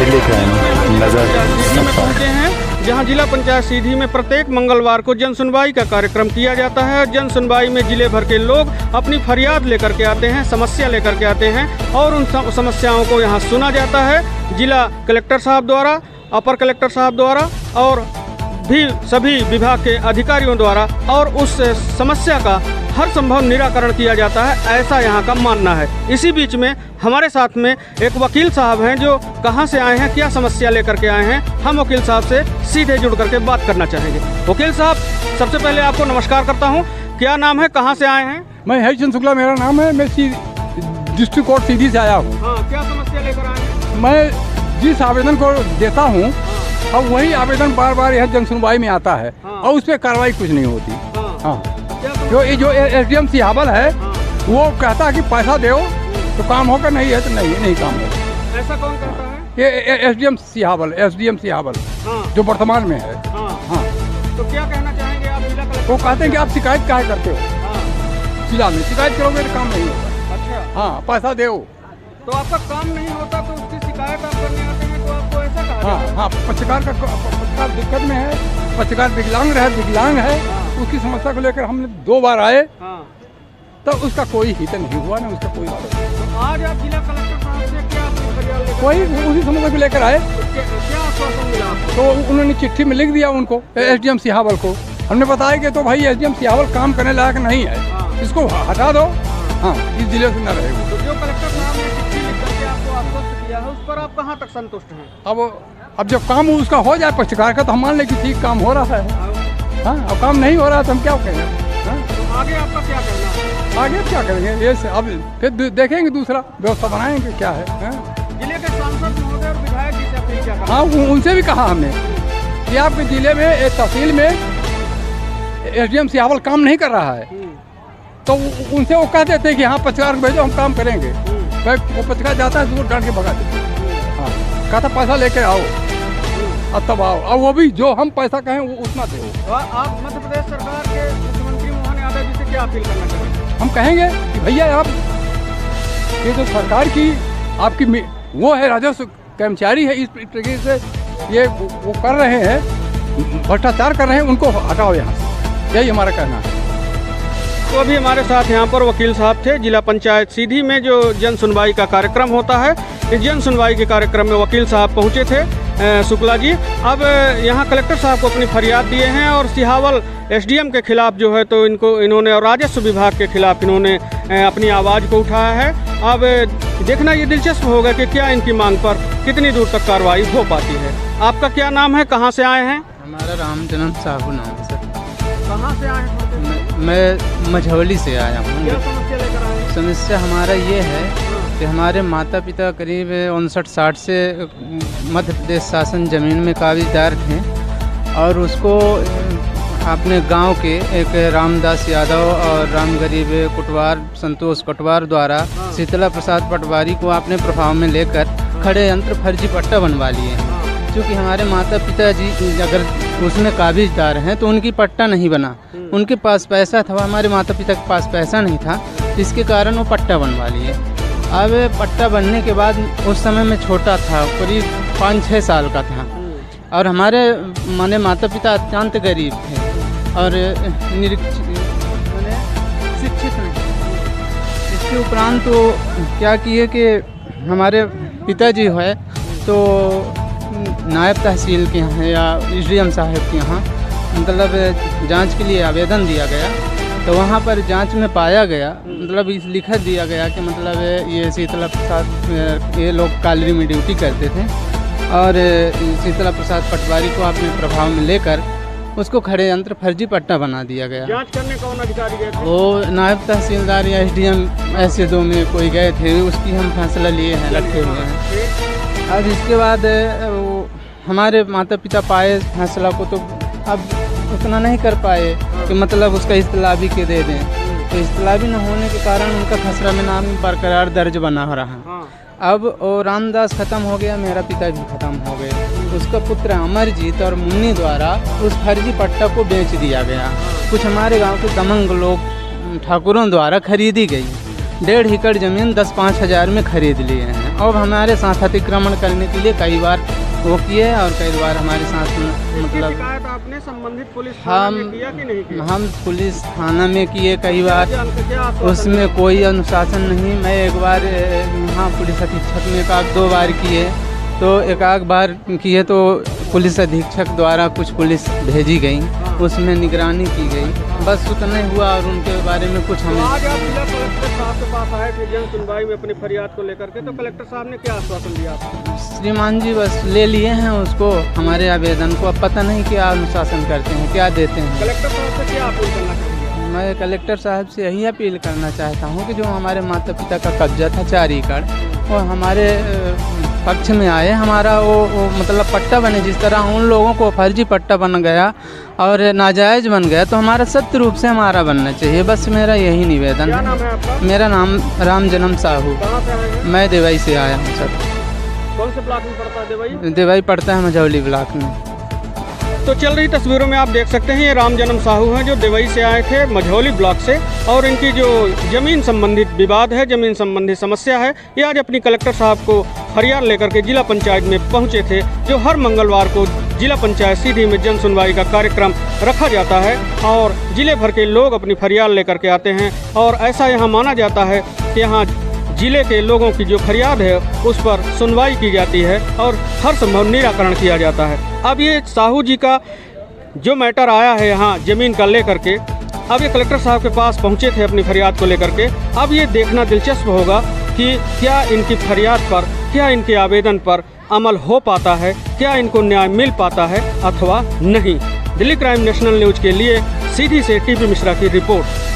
लिख रहे हैं नजर पहुँचे हैं जहां जिला पंचायत सीधी में प्रत्येक मंगलवार को जन सुनवाई का कार्यक्रम किया जाता है। जन सुनवाई में जिले भर के लोग अपनी फरियाद लेकर के आते हैं, समस्या लेकर के आते हैं और उन समस्याओं को यहां सुना जाता है। जिला कलेक्टर साहब द्वारा, अपर कलेक्टर साहब द्वारा और भी सभी विभाग के अधिकारियों द्वारा और उस समस्या का हर संभव निराकरण किया जाता है, ऐसा यहाँ का मानना है। इसी बीच में हमारे साथ में एक वकील साहब हैं जो कहाँ से आए हैं, क्या समस्या लेकर के आए हैं, हम वकील साहब से सीधे जुड़ करके बात करना चाहेंगे। वकील साहब, सबसे पहले आपको नमस्कार करता हूँ। क्या नाम है, कहाँ से आए हैं? मैं हरिचंद शुक्ला मेरा नाम है। मैं डिस्ट्रिक्ट कोर्ट सीधी से आया हूँ। हाँ, क्या समस्या लेकर आए हैं? मैं जिस आवेदन को देता हूँ अब वही आवेदन बार बार यह जन सुनवाई में आता है और उस पर कार्रवाई कुछ नहीं होती। हाँ, जो एसडीएम सिहावल है वो कहता है कि पैसा दो तो काम होगा, नहीं है तो नहीं काम होगा। ऐसा कौन कहता है? ये एसडीएम सिहावल जो वर्तमान में है। हाँ, तो क्या कहना चाहेंगे आप जिला कलेक्टर? वो कहते हैं कि आप शिकायत काहे करते हो, जिला में शिकायत करोगे तो काम नहीं होगा। अच्छा, हाँ, पैसा दो तो आपका काम नहीं होता तो उसकी शिकायत आप करने आते हैं, तो आपको ऐसा कहा? हाँ, पत्रकार दिक्कत में है, पत्रकार विकलांग है। उसकी समस्या को लेकर हमने 2 बार आए तो उसका कोई हित नहीं हुआ, ना उसका कोई बात नहीं। तो आज आप जिला कलेक्टर साहब से क्या अपनी फरियाद लेकर? कोई उसी समस्या को लेकर आए क्या आश्वासन मिला? तो उन्होंने चिट्ठी में लिख दिया उनको, एसडीएम सिहावल को। हमने बताया कि तो भाई एसडीएम सिहावल काम करने लायक नहीं है, इसको हटा दो। हाँ, इस जिले से न रहेगा। तो जो कलेक्टर साहब ने चिट्ठी लिख करके आपको आश्वस्त किया है, उस पर आप कहाँ तक संतुष्ट हैं? अब जब काम उसका हो जाए पत्रकार का तो हम मान लें कि ठीक काम हो रहा है। हाँ, अब काम नहीं हो रहा तो हम क्या कहेंगे? तो आगे आपका क्या कहना है? आगे क्या करेंगे? ये अब फिर देखेंगे, दूसरा व्यवस्था बनाएंगे क्या है। जिले के सांसद महोदय और विधायक जी से अपील क्या करें? हाँ, उनसे भी कहा हमने कि आपके जिले में एक तहसील में एसडीएम सिहावल काम नहीं कर रहा है, तो उनसे वो कह देते हैं कि हाँ पत्रकार भेजो, हम काम करेंगे। वो पत्रकार जाता है, दूर डांट के भगा देते हैं। हाँ, कहता पैसा लेके आओ, अब तब आओ, और वो भी जो हम पैसा कहें वो उतना दो। आप मध्य प्रदेश सरकार के मुख्यमंत्री मोहन यादव जी से क्या अपील करना चाहेंगे? हम कहेंगे कि भैया आप ये जो सरकार की आपकी वो है, राजस्व कर्मचारी है, इस तरीके से ये वो कर रहे हैं, भ्रष्टाचार कर रहे हैं, उनको हटाओ यहाँ से, यही हमारा कहना है। तो अभी हमारे साथ यहाँ पर वकील साहब थे। जिला पंचायत सीधी में जो जन सुनवाई का कार्यक्रम होता है, इस जन सुनवाई के कार्यक्रम में वकील साहब पहुँचे थे शुक्ला जी। अब यहाँ कलेक्टर साहब को अपनी फरियाद दिए हैं और सिहावल एसडीएम के खिलाफ जो है तो इन्होंने और राजस्व विभाग के खिलाफ इन्होंने अपनी आवाज़ को उठाया है। अब देखना ये दिलचस्प होगा कि क्या इनकी मांग पर कितनी दूर तक कार्रवाई हो पाती है। आपका क्या नाम है, कहाँ से आए हैं? हमारा रामचंद्र साहू नाम है सर। कहाँ से आए हैं? मैं मझौली से आया हूँ। क्या समस्या लेकर आए हैं? समस्या हमारा ये है कि हमारे माता पिता करीब 59-60 से मध्य प्रदेश शासन ज़मीन में काबिजदार थे और उसको अपने गांव के एक रामदास यादव और राम गरीब कुटवार, संतोष कुटवार द्वारा शीतला प्रसाद पटवारी को अपने प्रभाव में लेकर खड़े यंत्र फर्जी पट्टा बनवा लिए हैं। क्योंकि हमारे माता पिता जी अगर उसमें काबिजदार हैं तो उनकी पट्टा नहीं बना, उनके पास पैसा था, हमारे माता पिता के पास पैसा नहीं था, इसके कारण वो पट्टा बनवा लिए। अब पट्टा बनने के बाद उस समय में छोटा था, करीब 5-6 साल का था और हमारे माने माता पिता अत्यंत गरीब थे और शिक्षित नहीं। इसके उपरांत तो क्या किए कि हमारे पिताजी है तो नायब तहसील के यहाँ या एसडीएम साहब के यहाँ मतलब जांच के लिए आवेदन दिया गया, तो वहाँ पर जांच में पाया गया, मतलब इस लिखा दिया गया कि मतलब ये शीतला प्रसाद ये लोग कालरी में ड्यूटी करते थे और शीतला प्रसाद पटवारी को अपने प्रभाव में लेकर उसको खड़े यंत्र फर्जी पट्टा बना दिया गया। जांच करने कौन अधिकारी गए थे? वो नायब तहसीलदार या एसडीएम ऐसे 2 में कोई गए थे, उसकी हम फैसला लिए हैं, रखे हुए हैं। अब इसके बाद हमारे माता पिता पाए फैसला को तो अब उतना नहीं कर पाए कि मतलब उसका इस्तलाबी के दे दें, तो इस्तलाबी न होने के कारण उनका खसरा में नाम बरकरार दर्ज बना हो रहा। अब वो रामदास ख़त्म हो गया, मेरा पिता भी ख़त्म हो गए, उसका पुत्र अमरजीत और मुन्नी द्वारा उस फर्जी पट्टा को बेच दिया गया। कुछ हमारे गांव के दमंग लोग ठाकुरों द्वारा खरीदी गई 1.5 एकड़ ज़मीन 10-5 हज़ार में खरीद लिए हैं। और हमारे साथ अतिक्रमण करने के लिए कई बार वो किए और कई बार हमारे साथ मतलब शिकायत आपने संबंधित पुलिस थाना में किया कि नहीं किया? हम पुलिस थाना में किए कई बार, क्या आश्वासन उसमें कोई अनुशासन नहीं। मैं एक बार यहाँ पुलिस अधीक्षक में 1-2 बार किए, तो एक बार किए तो पुलिस अधीक्षक द्वारा कुछ पुलिस भेजी गई, उसमें निगरानी की गई, बस उतना ही हुआ और उनके बारे में कुछ हमें। आज आप जिला कलेक्टर साहब के पास आए थे जन सुनवाई में अपनी फरियाद को लेकर के, तो कलेक्टर साहब ने क्या आश्वासन दिया आपको? श्रीमान जी बस ले लिए हैं उसको, हमारे आवेदन को। अब पता नहीं क्या अनुशासन करते हैं, क्या देते हैं। कलेक्टर साहब से क्या अपील करना चाहेंगे? मैं कलेक्टर साहब से यही अपील करना चाहता हूँ कि जो हमारे माता पिता का कब्जा था 4 एकड़, वो हमारे पक्ष में आए, हमारा वो मतलब पट्टा बने। जिस तरह उन लोगों को फर्जी पट्टा बन गया और नाजायज़ बन गया, तो हमारा सत्य रूप से हमारा बनना चाहिए। बस मेरा यही निवेदन क्या है। नाम है आपका? मेरा नाम राम जन्म साहू। कहाँ से आए हैं? मैं देवाई से आया हूँ सर। कौन से ब्लॉक में पड़ता है देवाई? देवाई पड़ता है मझौली ब्लॉक में। तो चल रही तस्वीरों में आप देख सकते हैं ये राम जन्म साहू हैं जो देवई से आए थे मझौली ब्लॉक से, और इनकी जो ज़मीन संबंधित विवाद है, ज़मीन संबंधी समस्या है, ये आज अपनी कलेक्टर साहब को फरियाद लेकर के जिला पंचायत में पहुंचे थे। जो हर मंगलवार को जिला पंचायत सीधी में जन सुनवाई का कार्यक्रम रखा जाता है और जिले भर के लोग अपनी फरियाद लेकर के आते हैं, और ऐसा यहाँ माना जाता है कि यहाँ जिले के लोगों की जो फरियाद है उस पर सुनवाई की जाती है और हर संभव निराकरण किया जाता है। अब ये साहू जी का जो मैटर आया है यहाँ ज़मीन का लेकर के, अब ये कलेक्टर साहब के पास पहुँचे थे अपनी फरियाद को लेकर के। अब ये देखना दिलचस्प होगा कि क्या इनकी फरियाद पर, क्या इनके आवेदन पर अमल हो पाता है, क्या इनको न्याय मिल पाता है अथवा नहीं। दिल्ली क्राइम नेशनल न्यूज़ के लिए सीधी से टीपी मिश्रा की रिपोर्ट।